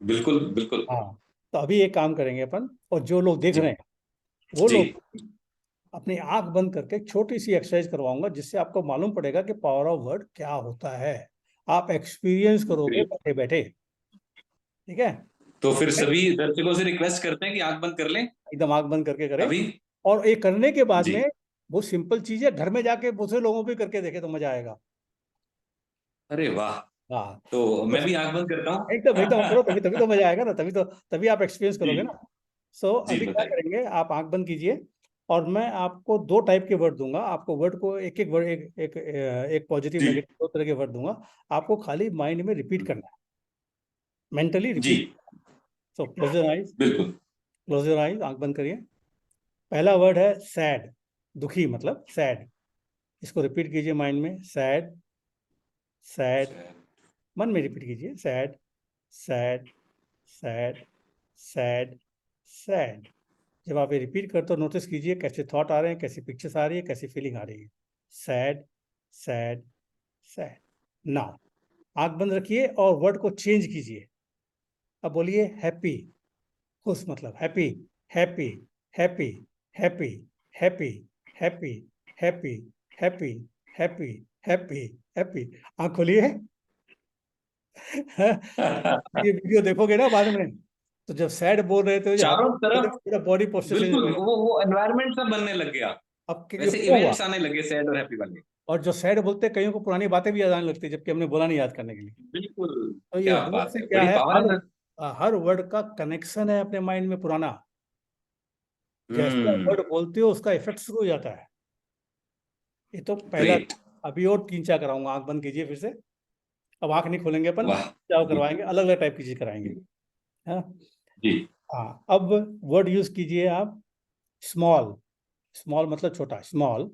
बिल्कुल, बिल्कुल। हाँ, तो अभी एक काम करेंगे अपन, और जो लोग देख जी, रहे हैं वो जी, लोग अपनी आंख बंद करके एक छोटी सी एक्सरसाइज करवाऊंगा, जिससे आपको मालूम पड़ेगा कि पावर ऑफ वर्ड क्या होता है। आप एक्सपीरियंस करोगे ग्रेट। बैठे बैठे। ठीक है, तो तो फिर सभी दर्शकों से रिक्वेस्ट करते हैं कि आंख बंद कर लें एकदम आंख बंद करके करें। अभी। और ये करने के बाद जी, में, वो सिंपल चीज है, घर में जाके दूसरे लोगों पे करके देखे तो मजा आएगा। अरे वाह, हाँ, तो तो मैं भी आंख बंद करता एकदम एकदम करो, हूँ। तभी तभी तो मजा आएगा ना, तभी आप एक्सपीरियंस जी, करोगे ना। सो जी, अभी क्या बताइए। करेंगे, आप आंख बंद कीजिए, और मैं आपको दो टाइप के वर्ड दूंगा। आपको वर्ड को एक एक वर्ड, एक पॉजिटिव जी, नेगेटिव, दो तरह के वर्ड दूंगा। आपको खाली माइंड में रिपीट करना है, मेंटली जी, repeat. So close your eyes, बिल्कुल। क्लोज योर आइज, आंख बंद करिए। पहला वर्ड है सैड, दुखी मतलब सैड। इसको रिपीट कीजिए माइंड में, सैड, सैड। मन में रिपीट कीजिए, sad, sad, sad, sad, sad. जब आप ये रिपीट करते हो, नोटिस कीजिए कैसे थॉट आ रहे हैं, कैसी पिक्चर्स आ रही है, कैसी फीलिंग आ रही है। Sad, sad, sad. नाउ आंख बंद रखिए और वर्ड को चेंज कीजिए। अब बोलिए हैप्पी, खुश मतलब happy, happy, happy, happy, happy, happy, happy, happy happy happy happy. आँख खोलिए। ये वीडियो देखोगे ना बाद में, तो जब सैड बोल रहे थे, जो चारों हैप्पी, तरफ पूरा बॉडी पोस्चर चेंज हो बिल्कुल जाएगा। वो एनवायरनमेंट सा बनने लग गया, अब ये वैसे क्यों हुआ? इवेंट्स आने लगे सैड और हैप्पी वाले। और जो सैड बोलते हैं, कईयों को पुरानी बातें भी याद आने लगती है, जबकि हमने बोला नहीं याद करने के लिए। बिल्कुल, तो ये क्या वर्ड बात से है, क्या बड़ी है, पावर है सर। हर वर्ड का कनेक्शन है अपने माइंड में पुराना। जैसे आप हम्म। वर्ड बोलते हो, उसका इफेक्ट शुरू हो जाता है। ये तो पहला। ग्रेट। अभी और तीन चार कराऊंगा। आंख बंद कीजिए फिर से। अब आंख नहीं खोलेंगे अपन, वाह। क्या जी। करवाएंगे, अलग अलग टाइप की चीज कराएंगे। हाँ। जी। हाँ, अब वर्ड यूज कीजिए आप। स्मॉल। स्मॉल मतलब छोटा। Small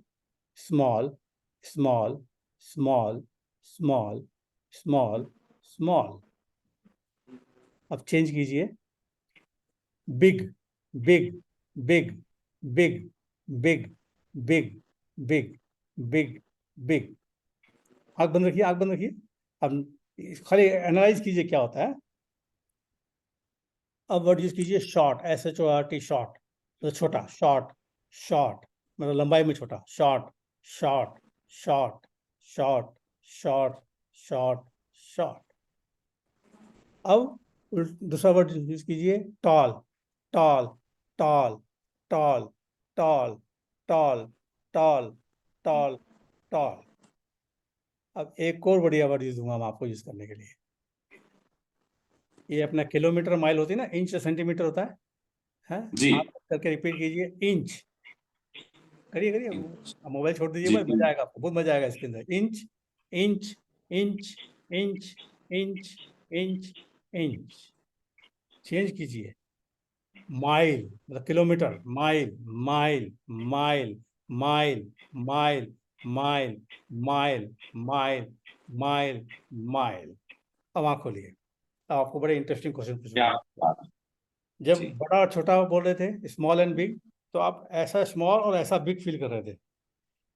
small small small small small small. अब चेंज कीजिए। Big big big big big big big big big. आंख बंद रखिए, आंख बंद रखिए। अब खाली एनालाइज कीजिए क्या होता है। अब वर्ड यूज कीजिए शॉर्ट, SHORT, शॉर्ट मतलब छोटा। शॉर्ट शॉर्ट मतलब लंबाई में छोटा। Short short short short short short short. अब दूसरा वर्ड यूज कीजिए tall. Tall tall tall tall tall tall tall tall. अब एक और बढ़िया वर्ड यूज दूंगा मैं आपको यूज करने के लिए। ये अपना किलोमीटर माइल होती है ना, इंच सेंटीमीटर होता है। जी। आप करके रिपीट कीजिए। इंच। करिए करिए। मोबाइल छोड़ दीजिए, जी। बस मजा आएगा आपको, बहुत मजा आएगा इसके अंदर। Inch inch inch inch inch inch inch. Change कीजिए। माइल मतलब kilometre. Mile mile mile mile mile mile mile mile mile mile. अब आँख खोलिए। अब आपको बड़े इंटरेस्टिंग क्वेश्चन क्या पूछूंगा। बात है। जब जी। बड़ा और छोटा बोल रहे थे, स्मॉल एंड बिग, तो आप ऐसा स्मॉल और ऐसा बिग फील कर रहे थे।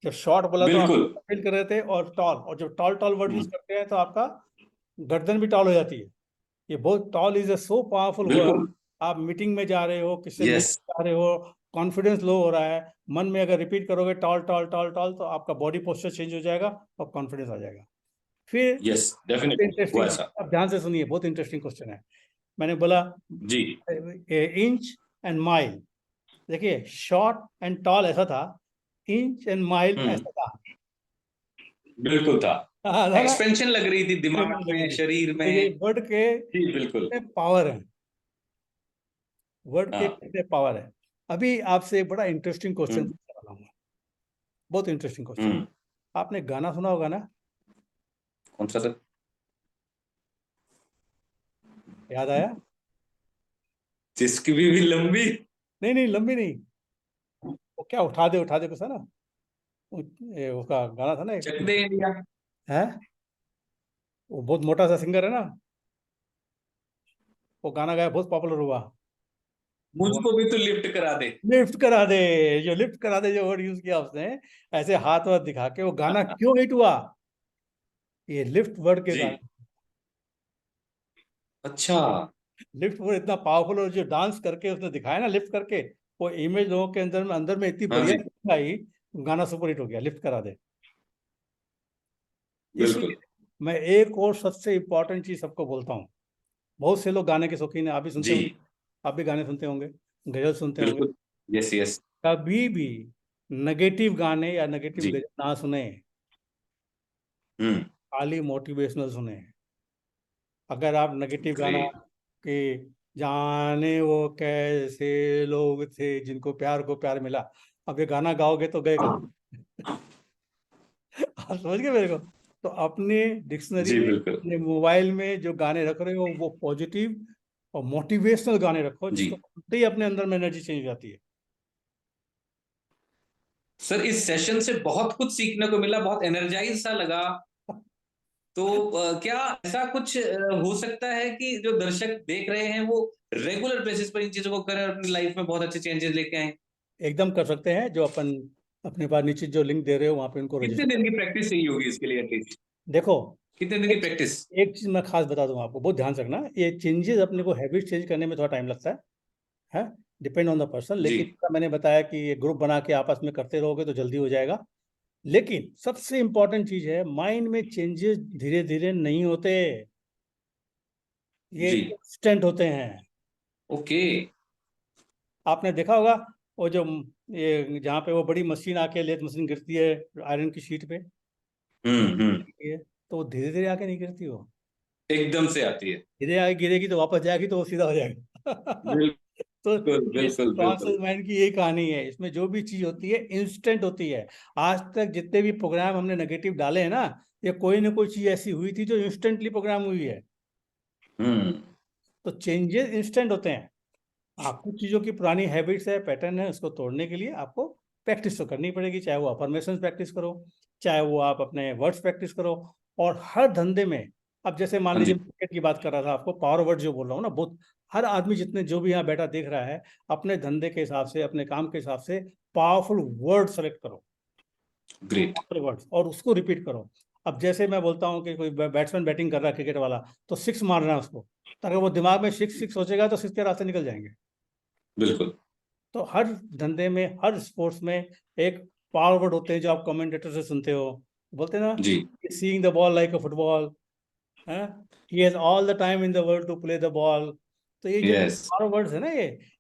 जब शॉर्ट बोला तो आप बिल्कुल। फील कर रहे थे, और टॉल। और जब टॉल टॉल वर्ड यूज हम्म, करते हैं तो आपका गर्दन भी टॉल हो जाती है। ये बहुत tall is a so powerful word. बिल्कुल। आप मीटिंग में जा रहे हो, किसी से यस। मिलने जा रहे हो, कॉन्फिडेंस लो हो रहा है, मन में अगर रिपीट करोगे टॉल टॉल टॉल टॉल, तो आपका बॉडी पोस्चर चेंज हो जाएगा और कॉन्फिडेंस आ जाएगा। फिर यस बहुत डेफिनेटली हुआ इंटरेस्टिंग, ऐसा। आप ध्यान से सुनिए, बहुत इंटरेस्टिंग क्वेश्चन है। मैंने बोला जी। Inch and mile. देखिए, शॉर्ट एंड टॉल ऐसा था, इंच एंड माइल हम्म। ऐसा था। बिल्कुल था। हाँ, था ना। एक्सपेंशन लग रही थी दिमाग में, शरीर देखिए, में। वर्ड के जी बिल्कुल। कितने पावर है। वर्ड के हाँ। कितने पावर है। अभी आपसे एक बड़ा इंटरेस्टिंग क्वेश्चन हम्म। पूछने वाला हूँ। बहुत इंटरेस्टिंग क्वेश्चन। हम्म। आपने गाना सुना होगा ना? कौन सा सर? याद आया? जिसकी भी लंबी। नहीं नहीं, लंबी नहीं। वो क्या, उठा दे कुछ है ना। उसका गाना था ना चक एक। दे इंडिया। है। वो बहुत मोटा सा सिंगर है ना। वो गाना गाया, बहुत पॉपुलर हुआ। वो मुझको भी तो लिफ्ट करा दे। लिफ्ट करा दे। जो लिफ्ट करा दे, जो वर्ड यूज किया उसने, ऐसे हाथ वाथ दिखा के, वो गाना क्यों हिट हुआ? ये लिफ्ट वर्ड के जी। कारण। अच्छा। लिफ्ट वर्ड इतना पावरफुल, और जो डांस करके उसने दिखाया ना लिफ्ट करके, वो इमेज लोगों के अंदर में इतनी हाँ बढ़िया जी। आई। गाना सुपर हिट हो गया, लिफ्ट करा दे। बिल्कुल। इसलिए मैं एक और सबसे इम्पोर्टेंट चीज सबको बोलता हूँ। बहुत से लोग गाने के शौकीन हैं, आप भी सुनते जी। होंगे। आप भी गाने सुनते होंगे, गजल सुनते होंगे। बिल्कुल। Yes yes. कभी भी नेगेटिव गाने या नेगेटिव जी। गजल ना सुने। हम्म। खाली मोटिवेशनल सुने। अगर आप नेगेटिव गाना ग्रेट। कि जाने वो कैसे लोग थे जिनको प्यार को प्यार मिला, अब ये गाना गाओगे तो गए कहाँ? आप समझ गए मेरे को? तो अपने डिक्शनरी जी में, बिल्कुल। अपने मोबाइल में जो गाने रख रहे हो, वो पॉजिटिव और मोटिवेशनल गाने रखो, जी जिसको सुनते ही अपने अंदर में एनर्जी चेंज हो जाती है। सर, इस सेशन से बहुत कुछ सीखने को मिला, बहुत एनर्जाइज सा लगा। तो क्या ऐसा कुछ हो सकता है कि जो दर्शक देख रहे हैं वो रेगुलर बेसिस पर इन चीजों को करें और अपनी लाइफ में बहुत अच्छे चेंजेस लेके आए? एकदम कर सकते हैं। जो अपन अपने पास नीचे जो लिंक दे रहे हो, वहां पे उनको कितने रजिस्टर दिन कर। की प्रैक्टिस चाहिए होगी इसके लिए एटलीस्ट? देखो, कितने दिन की एक प्रैक्टिस? एक चीज मैं खास बता दूं आपको, बहुत ध्यान से रखना। ये चेंजेस अपने को हैबिट चेंज करने में थोड़ा टाइम लगता है। Depend on the person. जी। लेकिन जैसा मैंने बताया कि ये ग्रुप बना के आपस में करते रहोगे तो जल्दी हो जाएगा। लेकिन सबसे इंपॉर्टेंट चीज है, माइंड में चेंजेस धीरे धीरे नहीं होते, ये जी। इंस्टेंट होते हैं। ओके। आपने देखा होगा वो जो ये जहाँ पे वो बड़ी मशीन आके, लेथ मशीन गिरती है आयरन की शीट पे, हम्म। ये तो वो धीरे धीरे आके नहीं गिरती, वो एकदम से आती है। धीरे आगे गिरेगी तो वापस जाएगी तो वो सीधा हो जाएगा। तो बिल्कुल ये बिल्कुल बिल्कुल। सबकॉन्शियस माइंड की यही कहानी है, इसमें जो भी चीज होती है इंस्टेंट होती है। आज तक जितने भी प्रोग्राम हमने नेगेटिव डाले हैं ना, ये कोई ना कोई चीज ऐसी हुई थी जो इंस्टेंटली प्रोग्राम हुई है। हम्म। तो चेंजेस इंस्टेंट होते हैं। हाँ, कुछ चीज़ों की पुरानी हैबिट्स है, पैटर्न है, उसको तोड़ने के लिए आपको प्रैक्टिस तो करनी पड़ेगी, चाहे वो अफर्मेशन प्रैक्टिस करो, चाहे वो आप अपने वर्ड्स प्रैक्टिस करो। और हर धंधे में, अब जैसे मान हाँ लीजिए जी। मार्केट की बात कर रहा था, आपको पावर वर्ड जो बोल रहा हूँ ना, बहुत हर आदमी जितने जो भी यहाँ बैठा देख रहा है, अपने धंधे के हिसाब से, अपने काम के हिसाब से पावरफुल वर्ड सेलेक्ट करो, ग्रेट। वर्ड्स, और उसको रिपीट करो। अब जैसे मैं बोलता हूँ कि कोई बैट्समैन बैटिंग कर रहा है क्रिकेट वाला, तो सिक्स मारना है उसको, तो अगर वो दिमाग में सिक्स सिक्स सोचेगा तो सिक्स के रास्ते निकल जाएंगे। बिल्कुल। तो हर धंधे में, हर स्पोर्ट्स में एक पावर वर्ड होते हैं जो आप कमेंटेटर से सुनते हो, बोलते हैं ना, जी। Seeing the ball like a football, है, he has all the time in the world to play the ball. तो ये जो यस। पावर वर्ड्स है ना,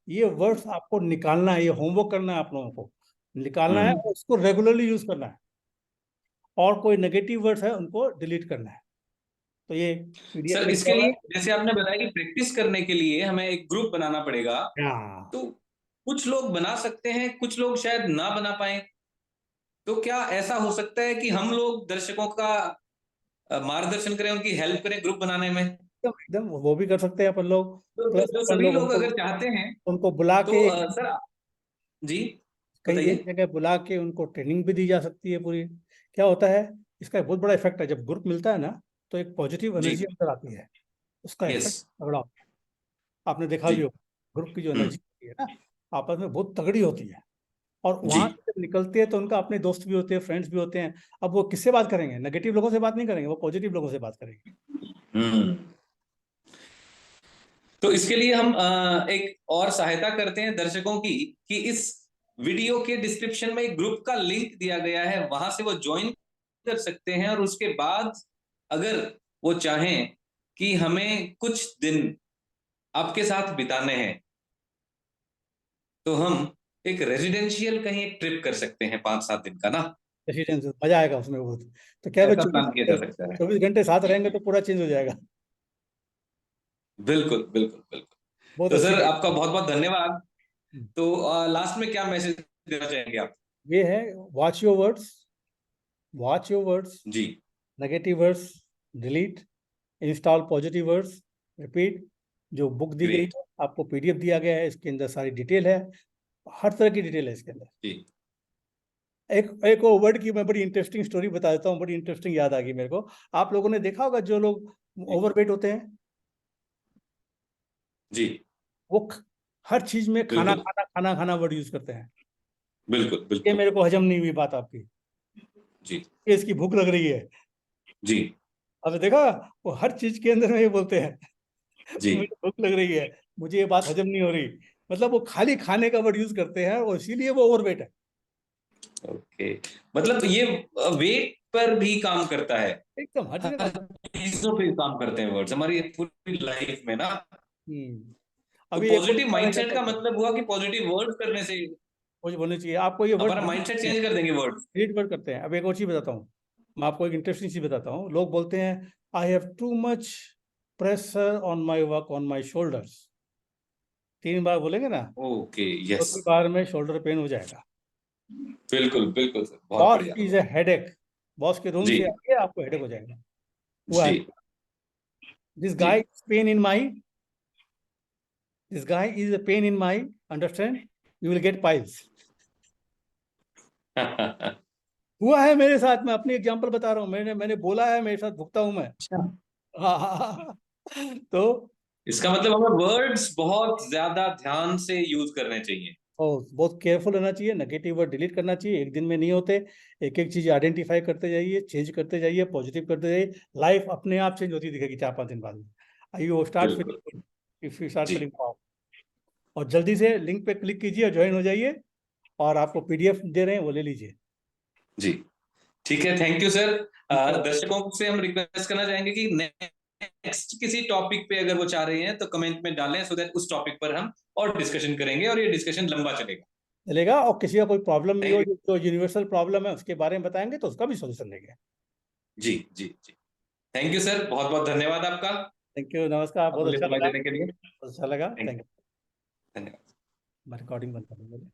ये वर्ड्स आपको निकालना है, ये होमवर्क करना है आप लोगों को, निकालना है हम्म। और उसको रेगुलरली यूज करना है। और कोई नेगेटिव वर्ड्स है उनको डिलीट करना है। तो ये पीडीएफ सर में इसके दिया हुआ लिए जैसे आपने बताया कि प्रैक्टिस करने के लिए हमें एक ग्रुप बनाना पड़ेगा, है। हाँ, तो कुछ लोग बना सकते हैं, कुछ लोग शायद ना बना पाए। तो क्या ऐसा हो सकता है कि हम लोग दर्शकों का मार्गदर्शन करें, उनकी हेल्प करें ग्रुप बनाने में? एकदम एकदम वो भी कर सकते हैं अपन लोग। प्लस तो अपन सभी लोग लोग उनको अगर चाहते हैं उनको बुला तो के सर। जी। कई बताइए। एक जगह बुला के उनको ट्रेनिंग भी दी जा सकती है पूरी। क्या होता है, इसका एक बहुत बड़ा इफेक्ट है, जब ग्रुप मिलता है ना, तो एक पॉजिटिव जी। एनर्जी अंदर आती है, उसका यस। इफेक्ट तगड़ा होता है। आपने देखा जी। भी होगा, ग्रुप की जो हम्म। एनर्जी होती है ना, आपस में बहुत तगड़ी होती है। और जी। वहां से जब निकलते हैं तो उनका अपने दोस्त भी होते हैं, फ्रेंड्स भी होते हैं। अब वो किससे बात करेंगे? नेगेटिव लोगों से बात नहीं करेंगे, वो पॉजिटिव लोगों से बात करेंगे। हम्म। तो इसके लिए हम एक और सहायता करते हैं दर्शकों की, कि इस वीडियो के डिस्क्रिप्शन में एक ग्रुप का लिंक दिया गया है, वहां से वो ज्वाइन कर सकते हैं। और उसके बाद अगर वो चाहें कि हमें कुछ दिन आपके साथ बिताने हैं, तो हम एक रेजिडेंशियल कहीं एक ट्रिप कर सकते हैं 5-7 दिन का ना। रेसिडेंस मजा आएगा उसमें बहुत। तो क्या वो ऐसा चौबीस प्लान किया जा सकता है। 24 घंटे साथ रहेंगे तो पूरा चेंज हो जाएगा। बिल्कुल बिल्कुल बिल्कुल। बहुत तो अच्छी सर बात। आपका बहुत बहुत धन्यवाद। तो लास्ट में क्या मैसेज देना चाहेंगे आप? ये है, watch your words, watch your words, जी। Negative words delete, install positive words, repeat. जो बुक दी गई ग्रेट। है आपको, पीडीएफ दिया गया है, इसके अंदर सारी डिटेल है, हर तरह की डिटेल है इसके अंदर। जी। एक एक वो वर्ड की मैं बड़ी इंटरेस्टिंग स्टोरी बता देता हूँ, बड़ी इंटरेस्टिंग याद आ गई मेरे को। आप लोगों ने देखा होगा जो लोग जी। ओवरवेट होते हैं, जी। वो हर चीज में खाना बिल्कुल खाना खाना खाना वर्ड यूज करते हैं। बिल्कुल ये बिल्कुल। मेरे को हजम नहीं हुई बात आपकी, जी। ये इसकी भूख लग रही है। जी। अब देखा, वो हर चीज के अंदर में ये बोलते हैं, जी। मुझे भूख लग रही है, मुझे ये बात हजम नहीं हो रही। मतलब वो खाली खाने का वर्ड यूज करते हैं और इसीलिए वो ओवरवेट है। ओके। मतलब ये वेट पर भी काम करता है, एकदम हर जगह हर काम। चीजों पे काम करते हैं वर्ड्स हमारी पूरी लाइफ में ना। हम्म। तो अभी एक और पॉजिटिव मैं माइंडसेट कहता का हूँ, मतलब हुआ कि पॉजिटिव वर्ड्स करने से मुझे बोलनी चाहिए आपको, ये वर्ड हमारा माइंडसेट डिलीट चेंज कर देंगे वर्ड्स। वर्ड करते हैं। अब एक और चीज बताता हूँ, मैं आपको एक इंटरेस्टिंग चीज बताता हूँ। लोग बोलते हैं, आई have too much pressure on my work on my shoulders. 3 बार बोलेंगे ना, ओके। यस। चौथी बार में शोल्डर पेन हो जाएगा। बिल्कुल बिल्कुल सर, बहुत बॉस बढ़िया। इज ए हेडेक, बॉस के रूम जी। से आके आपको हेडेक हो जाएगा। हुआ जी। है, दिस जी। Guy is pain in my, this guy is a pain in my, understand, you will get piles। हुआ है मेरे साथ, मैं अपनी एग्जांपल बता रहा हूँ, मैंने मैंने बोला है, मेरे साथ भुगता हूं मैं। अच्छा। हाँ हाँ हाँ, हाँ। तो इसका मतलब हमें वर्ड्स बहुत ज्यादा ध्यान से यूज करने चाहिए। बहुत केयरफुल रहना चाहिए, नेगेटिव वर्ड डिलीट करना चाहिए, एक दिन में नहीं होते। एक एक चीज आइडेंटिफाई करते जाइए, चेंज करते जाइए, पॉजिटिव करते जाइए, लाइफ अपने आप चेंज होती दिखेगी 4-5 दिन बाद में। आई यू स्टार्ट बिल्कुल। फीलिंग, इफ यू स्टार्ट जी। फीलिंग। और जल्दी से लिंक पे क्लिक कीजिए, ज्वाइन हो जाइए, और आपको पीडीएफ दे रहे हैं वो ले लीजिए। जी। ठीक है, थैंक यू सर। दर्शकों से हम रिक्वेस्ट करना चाहेंगे कि नेक्स्ट किसी टॉपिक पे अगर वो चाह रहे हैं तो कमेंट में डालें, सो दैट उस टॉपिक पर हम और डिस्कशन करेंगे और ये डिस्कशन लंबा चलेगा। चलेगा। और किसी का कोई प्रॉब्लम भी थैंक हो, यू। जो यूनिवर्सल प्रॉब्लम है उसके बारे में बताएंगे तो उसका भी सोल्यूशन देंगे। जी जी जी। थैंक यू सर, बहुत बहुत धन्यवाद आपका थैंक यू, नमस्कार, बहुत अमूल्य अच्छा समय लगा। देने के लिए। बहुत अच्छा लगा, थैंक थैंक यू। यू। धन्यवाद। मैं रिकॉर्डिंग बंद कर दूंगा।